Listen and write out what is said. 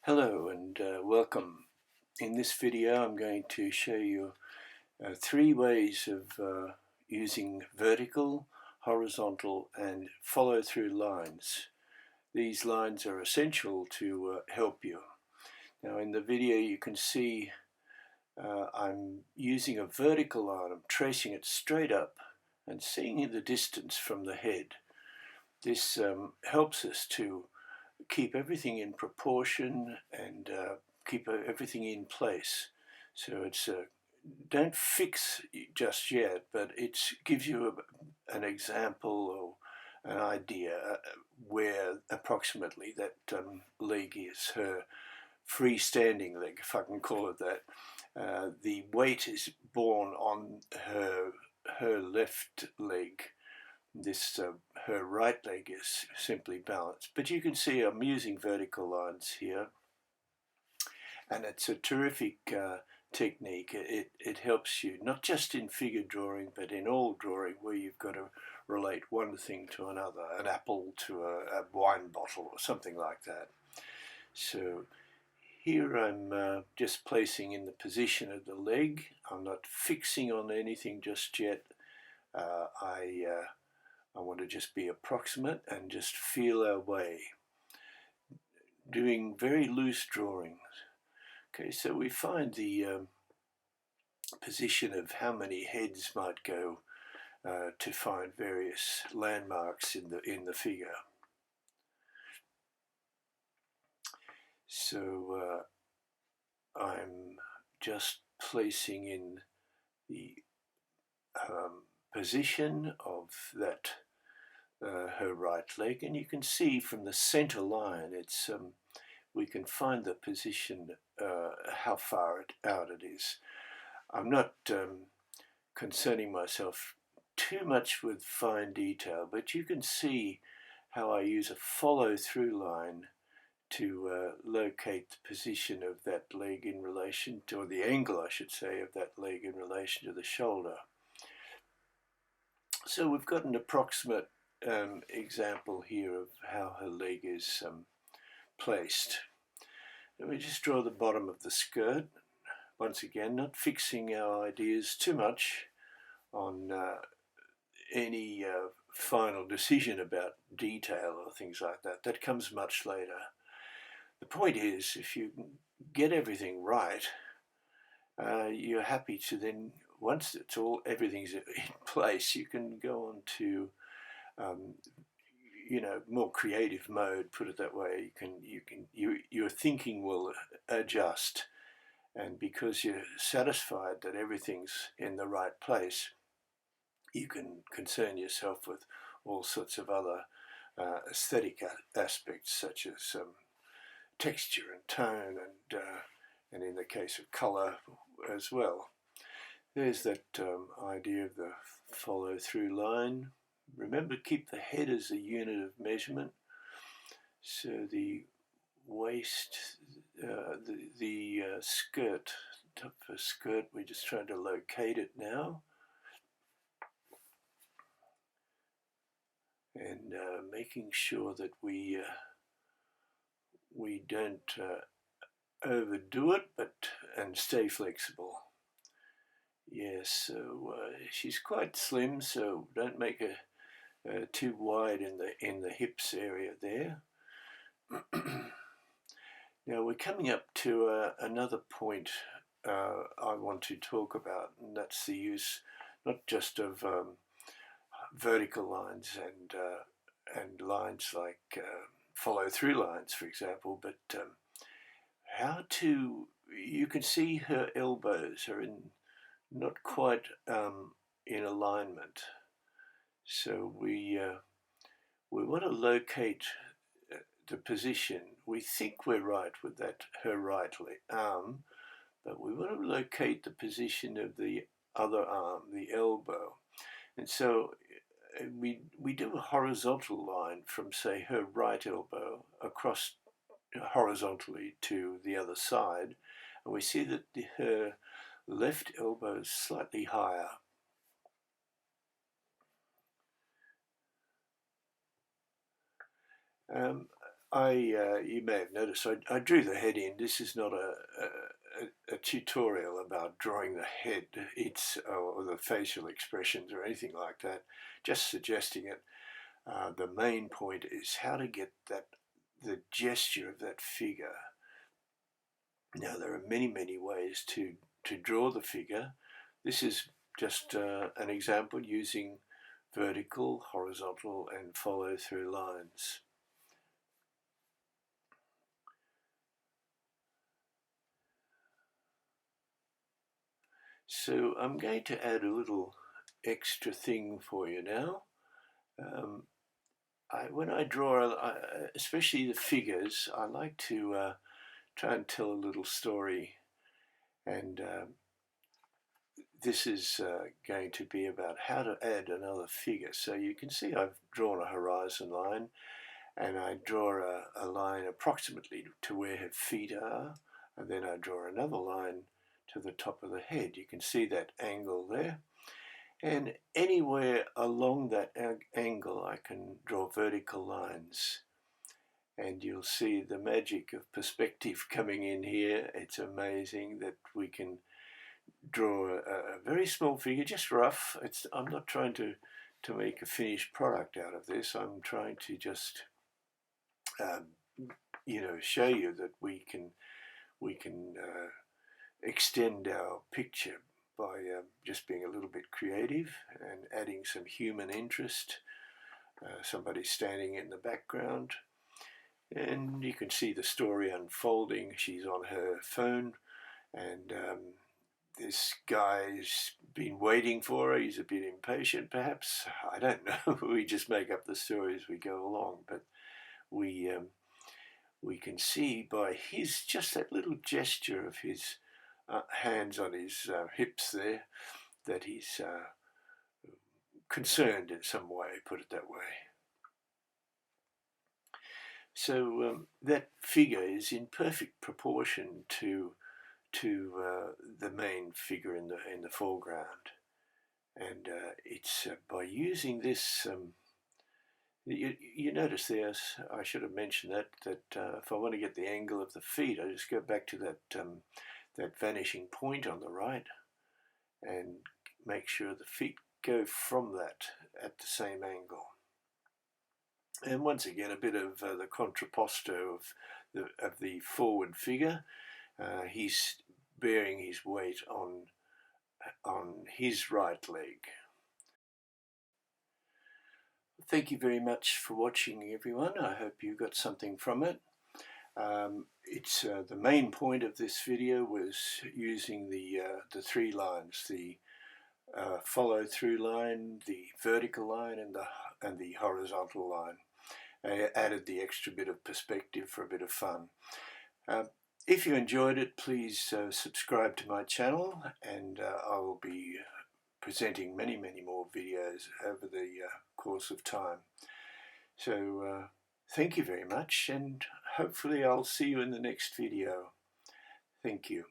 Hello and welcome. In this video I'm going to show you three ways of using vertical, horizontal and follow-through lines. These lines are essential to help you. Now in the video you can see I'm using a vertical line. I'm tracing it straight up and seeing the distance from the head. This helps us to keep everything in proportion and keep everything in place. So it's don't fix just yet, but it gives you an example or an idea where approximately that leg is, her freestanding leg, if I can call it that. The weight is borne on her left leg. This her right leg is simply balanced, but you can see I'm using vertical lines here, and it's a terrific technique. It helps you not just in figure drawing but in all drawing where you've got to relate one thing to another, an apple to a wine bottle or something like that. So here I'm just placing in the position of the leg. I'm not fixing on anything just yet. I want to just be approximate and just feel our way, doing very loose drawings. Okay, so we find the position of how many heads might go to find various landmarks in the figure. So I'm just placing in the position of that her right leg, and you can see from the center line it's we can find the position, how far out it is. I'm not concerning myself too much with fine detail, but you can see how I use a follow-through line to locate the position of that leg in relation to, or the angle I should say, of that leg in relation to the shoulder. So we've got an approximate example here of how her leg is placed. Let me just draw the bottom of the skirt. Once again, not fixing our ideas too much on any final decision about detail or things like that. That comes much later. The point is, if you get everything right, you're happy to then, once everything's in place, you can go on to more creative mode, put it that way. Your thinking will adjust, and because you're satisfied that everything's in the right place, you can concern yourself with all sorts of other aesthetic aspects, such as texture and tone, and in the case of color as well. There's that idea of the follow-through line. Remember, keep the head as a unit of measurement. So the waist, the skirt, top of the skirt, we're just trying to locate it now. And making sure that we don't overdo it, and stay flexible. Yes, so she's quite slim, so don't make her too wide in the hips area there. Now we're coming up to another point I want to talk about, and that's the use not just of vertical lines and lines like follow-through lines, for example, but you can see her elbows are not quite in alignment. So we want to locate the position. We think we're right with her right arm, but we want to locate the position of the other arm, the elbow. And so we do a horizontal line from, say, her right elbow across horizontally to the other side, and we see that her left elbow is slightly higher. you may have noticed I drew the head in. This is not a tutorial about drawing the head, or the facial expressions or anything like that, just suggesting it. The main point is how to get the gesture of that figure. Now there are many ways to draw the figure. This is just an example using vertical, horizontal and follow through lines. So I'm going to add a little extra thing for you now. When I draw, especially the figures, I like to try and tell a little story, and this is going to be about how to add another figure. So you can see I've drawn a horizon line, and I draw a line approximately to where her feet are, and then I draw another line to the top of the head. You can see that angle there, and anywhere along that angle I can draw vertical lines, and you'll see the magic of perspective coming in here. It's amazing that we can draw a very small figure, just rough. I'm not trying to make a finished product out of this. I'm trying to just show you that we can extend our picture by just being a little bit creative and adding some human interest. Somebody standing in the background, and you can see the story unfolding. She's on her phone, and this guy's been waiting for her. He's a bit impatient, perhaps. I don't know. We just make up the story as we go along, but we can see by just that little gesture of his hands on his hips there that he's concerned in some way, put it that way. So that figure is in perfect proportion to the main figure in the foreground, and it's by using this. You notice there, I should have mentioned that if I want to get the angle of the feet, I just go back to that vanishing point on the right and make sure the feet go from that at the same angle. And once again, a bit of the contrapposto of the forward figure. He's bearing his weight on his right leg. Thank you very much for watching, everyone. I hope you got something from it. The main point of this video was using the three lines: the follow through line, the vertical line, and the horizontal line. I added the extra bit of perspective for a bit of fun. If you enjoyed it, please subscribe to my channel, and I will be presenting many more videos over the course of time. So thank you very much, and hopefully I'll see you in the next video. Thank you.